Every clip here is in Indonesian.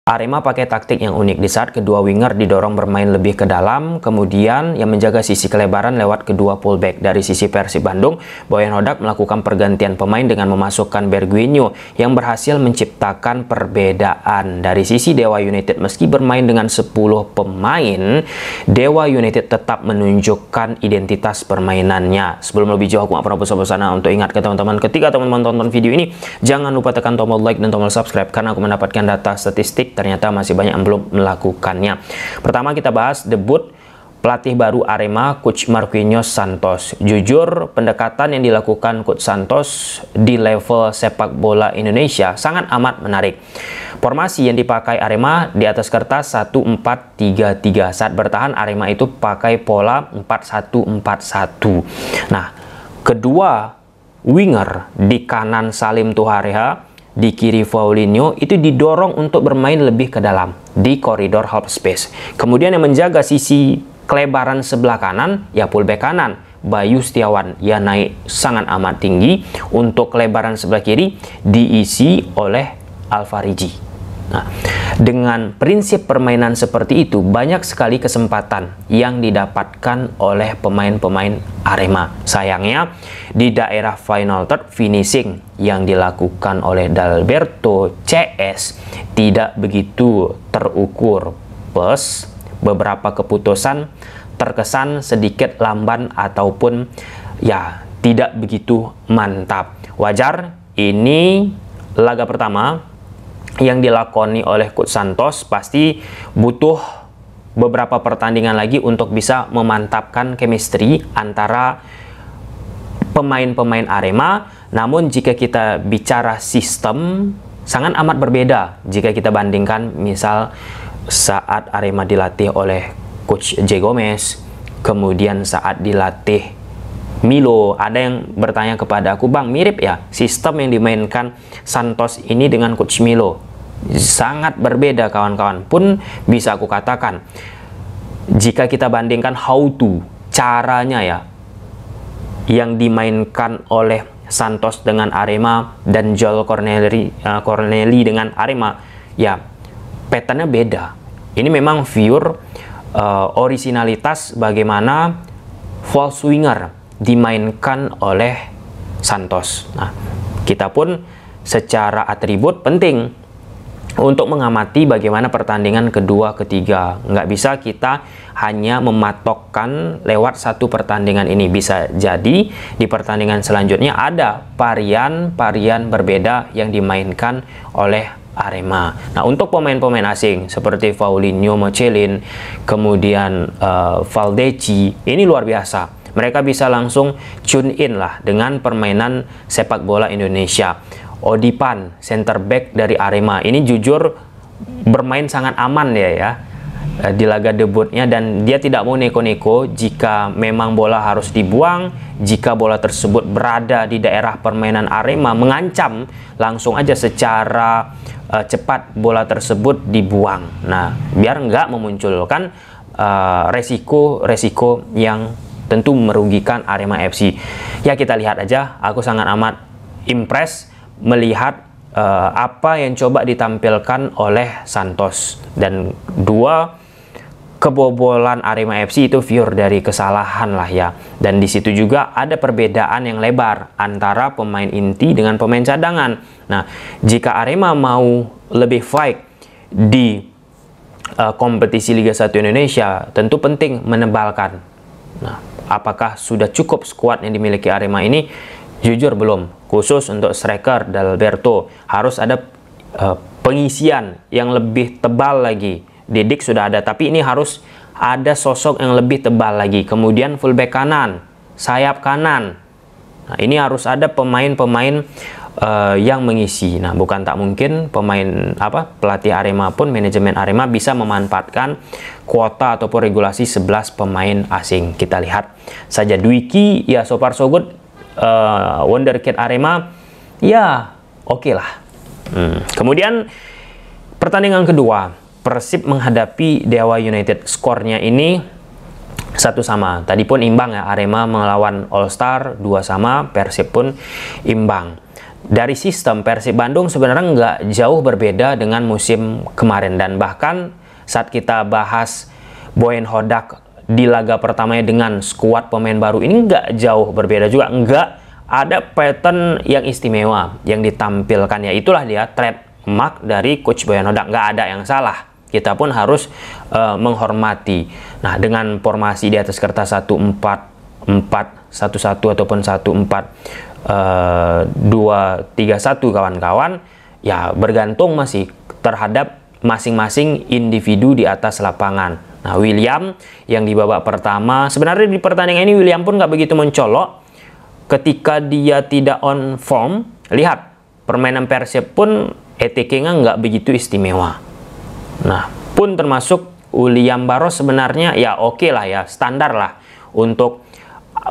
Arema pakai taktik yang unik di saat kedua winger didorong bermain lebih ke dalam, kemudian yang menjaga sisi kelebaran lewat kedua fullback. Dari sisi Persib Bandung, Boyan Hodak melakukan pergantian pemain dengan memasukkan Berguinho yang berhasil menciptakan perbedaan. Dari sisi Dewa United, meski bermain dengan 10 pemain, Dewa United tetap menunjukkan identitas permainannya. Sebelum lebih jauh, aku nggak pernah bosan-bosan untuk ingat ke teman-teman, ketika teman-teman tonton video ini, jangan lupa tekan tombol like dan tombol subscribe, karena aku mendapatkan data statistik ternyata masih banyak yang belum melakukannya. Pertama kita bahas debut pelatih baru Arema, Coach Marquinhos Santos. Jujur, pendekatan yang dilakukan Coach Santos di level sepak bola Indonesia sangat amat menarik. Formasi yang dipakai Arema di atas kertas 1-4-3-3. Saat bertahan, Arema itu pakai pola 4-1-4-1. Nah, kedua winger di kanan Salim Tuhareha, di kiri Paulinho itu didorong untuk bermain lebih ke dalam di koridor half space. Kemudian yang menjaga sisi kelebaran sebelah kanan ya fullback kanan Bayu Setiawan, ya naik sangat amat tinggi. Untuk kelebaran sebelah kiri diisi oleh Alfariji. Nah, dengan prinsip permainan seperti itu, banyak sekali kesempatan yang didapatkan oleh pemain-pemain Arema. Sayangnya, di daerah final third finishing yang dilakukan oleh Dalberto CS tidak begitu terukur. Plus, beberapa keputusan terkesan sedikit lamban ataupun ya tidak begitu mantap. Wajar, ini laga pertama yang dilakoni oleh Coach Santos, pasti butuh beberapa pertandingan lagi untuk bisa memantapkan chemistry antara pemain-pemain Arema. Namun jika kita bicara sistem, sangat amat berbeda jika kita bandingkan misal saat Arema dilatih oleh Coach J. Gomez, kemudian saat dilatih Milo. Ada yang bertanya kepada aku, "Bang, mirip ya sistem yang dimainkan Santos ini dengan Coach Milo?" Sangat berbeda kawan-kawan. Pun bisa aku katakan, jika kita bandingkan how to, caranya ya, yang dimainkan oleh Santos dengan Arema dan Joel Corneli dengan Arema, ya patternnya beda. Ini memang pure originalitas bagaimana false winger dimainkan oleh Santos. Nah, kita pun secara atribut penting untuk mengamati bagaimana pertandingan kedua, ketiga. Nggak bisa kita hanya mematokkan lewat satu pertandingan ini. Bisa jadi di pertandingan selanjutnya ada varian-varian berbeda yang dimainkan oleh Arema. Nah, untuk pemain-pemain asing seperti Paulinho Mochelin, kemudian Valdeci, ini luar biasa. Mereka bisa langsung tune in lah dengan permainan sepak bola Indonesia. Odipan, center back dari Arema, ini jujur bermain sangat aman ya di laga debutnya, dan dia tidak mau neko-neko jika memang bola harus dibuang. Jika bola tersebut berada di daerah permainan Arema mengancam, langsung aja secara cepat bola tersebut dibuang. Nah, biar nggak memunculkan resiko yang tentu merugikan Arema FC. Ya, kita lihat aja. Aku sangat amat impress melihat apa yang coba ditampilkan oleh Santos. Dan dua kebobolan Arema FC itu pure dari kesalahan lah ya. Dan di situ juga ada perbedaan yang lebar antara pemain inti dengan pemain cadangan. Nah, jika Arema mau lebih fight di kompetisi Liga 1 Indonesia, tentu penting menebalkan. Nah, apakah sudah cukup skuad yang dimiliki Arema ini? Jujur belum. Khusus untuk striker Dalberto harus ada pengisian yang lebih tebal lagi. Didik sudah ada, tapi ini harus ada sosok yang lebih tebal lagi. Kemudian fullback kanan, sayap kanan. Nah, ini harus ada pemain-pemain yang mengisi. Nah, bukan tak mungkin pelatih Arema pun, manajemen Arema bisa memanfaatkan kuota ataupun regulasi 11 pemain asing. Kita lihat saja Dwiki, ya so far so good. Wonderkid Arema, ya oke lah. Kemudian pertandingan kedua, Persib menghadapi Dewa United. Skornya ini 1-1. Tadi pun imbang ya, Arema melawan All Star 2-2, Persib pun imbang. dari sistem Persib Bandung sebenarnya nggak jauh berbeda dengan musim kemarin, dan bahkan saat kita bahas Boyan Hodak di laga pertamanya dengan skuad pemain baru ini nggak jauh berbeda juga, nggak ada pattern yang istimewa yang ditampilkan, ya itulah dia trademark dari coach Boyan Hodak, nggak ada yang salah, kita pun harus menghormati. Nah, dengan formasi di atas kertas 1-4-1-1 ataupun 1-4-2-3-1 kawan-kawan, ya bergantung masih terhadap masing-masing individu di atas lapangan. Nah, William yang di babak pertama, sebenarnya di pertandingan ini William pun nggak begitu mencolok. Ketika dia tidak on form, lihat permainan Persib pun ETK-nya nggak begitu istimewa. Nah, pun termasuk William Barros sebenarnya ya oke lah ya, standar lah untuk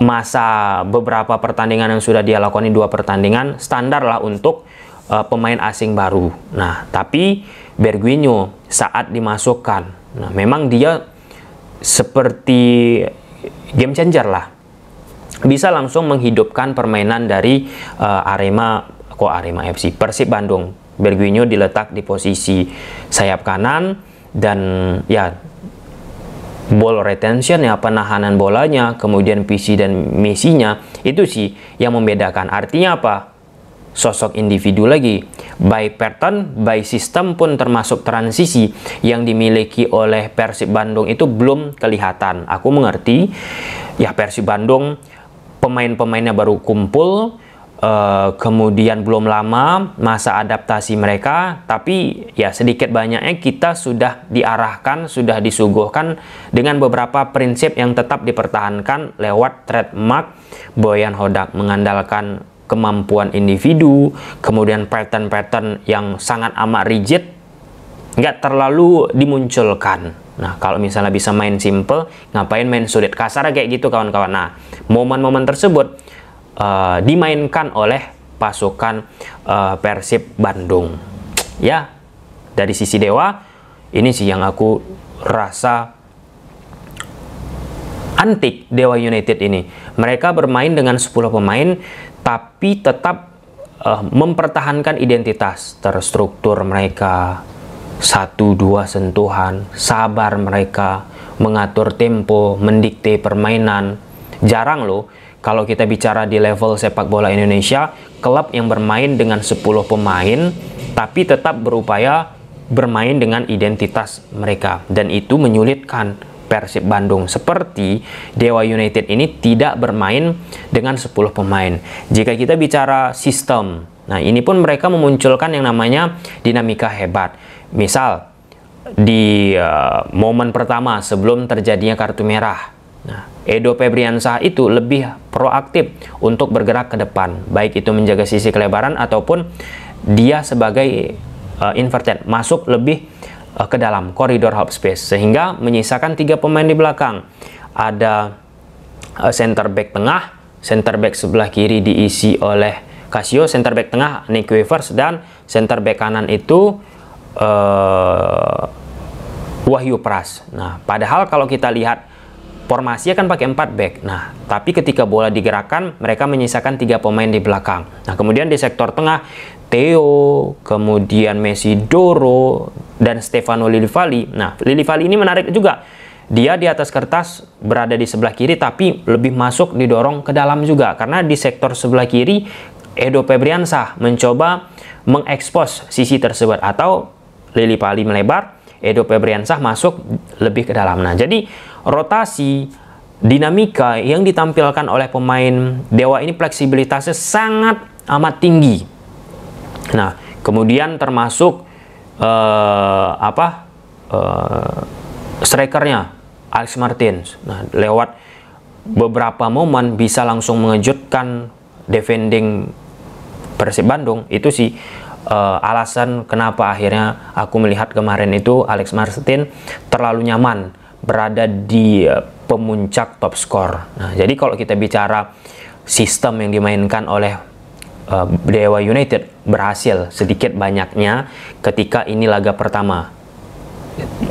masa beberapa pertandingan yang sudah dia lakukan, 2 pertandingan, standar lah untuk pemain asing baru. Nah, tapi Bergwinho saat dimasukkan, nah memang dia seperti game changer lah, bisa langsung menghidupkan permainan dari Arema FC, Persib Bandung. Bergwinho diletak di posisi sayap kanan, dan ya ball retention, ya penahanan bolanya, kemudian visi dan misinya, itu sih yang membedakan. Artinya apa? Sosok individu lagi, by pattern, by system pun termasuk transisi yang dimiliki oleh Persib Bandung itu belum kelihatan. Aku mengerti ya, Persib Bandung pemain-pemainnya baru kumpul, kemudian belum lama masa adaptasi mereka, tapi ya sedikit banyaknya kita sudah diarahkan, sudah disuguhkan dengan beberapa prinsip yang tetap dipertahankan lewat trademark Boyan Hodak, mengandalkan kemampuan individu, kemudian pattern-pattern yang sangat amat rigid, nggak terlalu dimunculkan. Nah, kalau misalnya bisa main simple, ngapain main sulit, kasar kayak gitu kawan-kawan. Nah, momen-momen tersebut dimainkan oleh pasukan Persib Bandung. Ya, dari sisi Dewa, ini sih yang aku rasa antik Dewa United ini. Mereka bermain dengan 10 pemain, tapi tetap mempertahankan identitas terstruktur mereka, 1-2 sentuhan, sabar mereka, mengatur tempo, mendikte permainan. Jarang loh kalau kita bicara di level sepak bola Indonesia, klub yang bermain dengan 10 pemain, tapi tetap berupaya bermain dengan identitas mereka. Dan itu menyulitkan Persib Bandung, seperti Dewa United ini tidak bermain dengan 10 pemain. Jika kita bicara sistem, nah ini pun mereka memunculkan yang namanya dinamika hebat. Misal di momen pertama sebelum terjadinya kartu merah, nah Edo Febriansah itu lebih proaktif untuk bergerak ke depan, baik itu menjaga sisi kelebaran ataupun dia sebagai inverted, masuk lebih ke dalam koridor half space, sehingga menyisakan 3 pemain di belakang. Ada center back tengah, center back sebelah kiri diisi oleh Casio, center back tengah Nick Weavers, dan center back kanan itu Wahyu Pras. Nah, padahal kalau kita lihat formasi akan pakai 4 back. Nah, tapi ketika bola digerakkan, mereka menyisakan 3 pemain di belakang. Nah, kemudian di sektor tengah, Theo, kemudian Messi Doro, dan Stefano Lillivali. Nah, Lillivali ini menarik juga. Dia di atas kertas berada di sebelah kiri, tapi lebih masuk didorong ke dalam juga. Karena di sektor sebelah kiri, Edo Febriansah mencoba mengekspos sisi tersebut. Atau Lillivali melebar, Edo Febriansah masuk lebih ke dalam. Nah, jadi rotasi, dinamika yang ditampilkan oleh pemain Dewa ini fleksibilitasnya sangat amat tinggi. Nah, kemudian termasuk strikernya Alex Martins. Nah, lewat beberapa momen bisa langsung mengejutkan defending Persib Bandung. Itu sih alasan kenapa akhirnya aku melihat kemarin itu Alex Martins terlalu nyaman berada di pemuncak top skor. Nah, jadi kalau kita bicara sistem yang dimainkan oleh Dewa United berhasil sedikit banyaknya ketika ini laga pertama.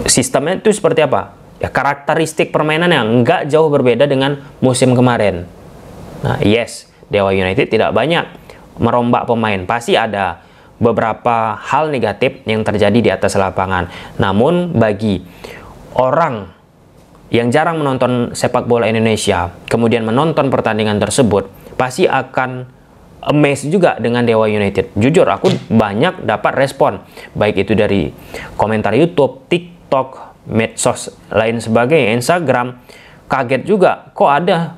Sistemnya itu seperti apa? Ya, karakteristik permainan yang nggak jauh berbeda dengan musim kemarin. Nah, yes, Dewa United tidak banyak merombak pemain. Pasti ada beberapa hal negatif yang terjadi di atas lapangan. Namun bagi orang yang jarang menonton sepak bola Indonesia, kemudian menonton pertandingan tersebut, pasti akan amazed juga dengan Dewa United. Jujur, aku banyak dapat respon, baik itu dari komentar YouTube, TikTok, medsos lain sebagainya, Instagram. Kaget juga, kok ada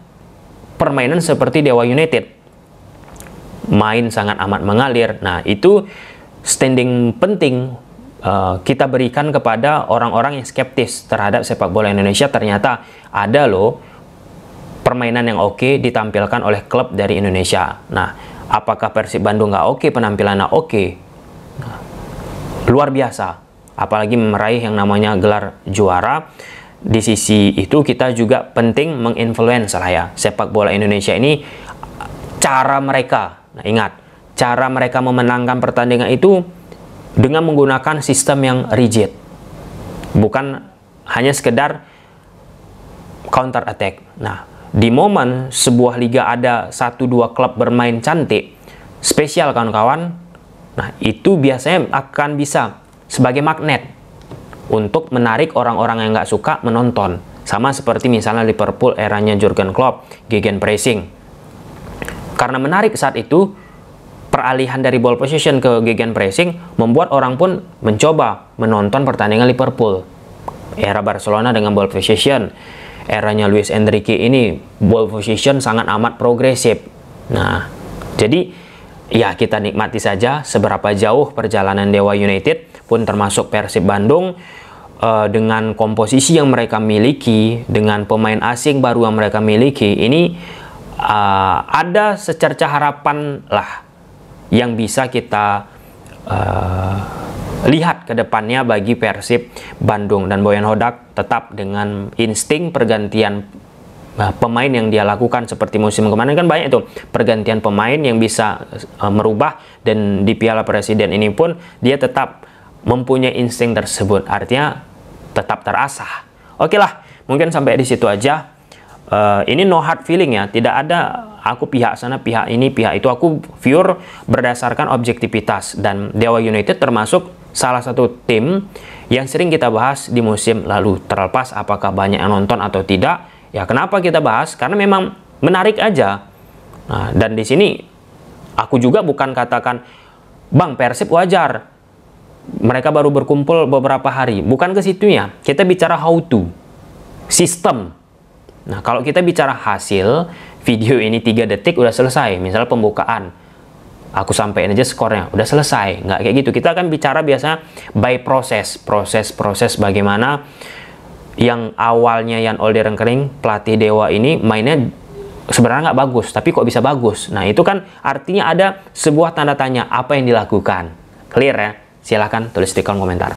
permainan seperti Dewa United. Main sangat amat mengalir. Nah, itu standing penting kita berikan kepada orang-orang yang skeptis terhadap sepak bola Indonesia. Ternyata ada loh permainan yang oke ditampilkan oleh klub dari Indonesia. Nah, apakah Persib Bandung nggak oke, penampilannya oke? Nah, luar biasa. Apalagi meraih yang namanya gelar juara. Di sisi itu kita juga penting menginfluence lah ya. Sepak bola Indonesia ini, cara mereka, nah ingat, cara mereka memenangkan pertandingan itu dengan menggunakan sistem yang rigid. Bukan hanya sekedar counter attack. Nah, di momen sebuah liga ada 1-2 klub bermain cantik, spesial kawan-kawan, nah itu biasanya akan bisa sebagai magnet untuk menarik orang-orang yang nggak suka menonton. Sama seperti misalnya Liverpool eranya Jurgen Klopp, gegenpressing. Karena menarik saat itu, peralihan dari ball possession ke gegenpressing membuat orang pun mencoba menonton pertandingan Liverpool. Era Barcelona dengan ball possession, eranya Luis Enrique ini ball possession sangat amat progresif. Nah, jadi ya kita nikmati saja seberapa jauh perjalanan Dewa United pun termasuk Persib Bandung dengan komposisi yang mereka miliki, dengan pemain asing baru yang mereka miliki. Ini ada secerca harapan lah yang bisa kita lihat ke depannya bagi Persib Bandung. Dan Boyan Hodak tetap dengan insting pergantian pemain yang dia lakukan seperti musim kemarin. Kan banyak itu pergantian pemain yang bisa merubah, dan di Piala Presiden ini pun dia tetap mempunyai insting tersebut, artinya tetap terasah. Oke lah, mungkin sampai di situ aja. Ini no hard feeling ya, tidak ada aku pihak sana, pihak ini, pihak itu. Aku pure berdasarkan objektivitas. Dan Dewa United termasuk salah satu tim yang sering kita bahas di musim lalu. Terlepas apakah banyak yang nonton atau tidak, ya kenapa kita bahas? Karena memang menarik aja. Nah, dan di sini aku juga bukan katakan, Bang, Persib wajar, mereka baru berkumpul beberapa hari. Bukan ke situnya. Kita bicara how to, sistem. Nah, kalau kita bicara hasil, video ini 3 detik udah selesai. Misal pembukaan, aku sampein aja skornya, udah selesai. Nggak kayak gitu. Kita akan bicara biasanya by proses bagaimana yang awalnya Jan Olde Rengkering, pelatih Dewa ini mainnya sebenarnya nggak bagus, tapi kok bisa bagus. Nah, itu kan artinya ada sebuah tanda tanya apa yang dilakukan. Clear ya? Silahkan tulis di kolom komentar.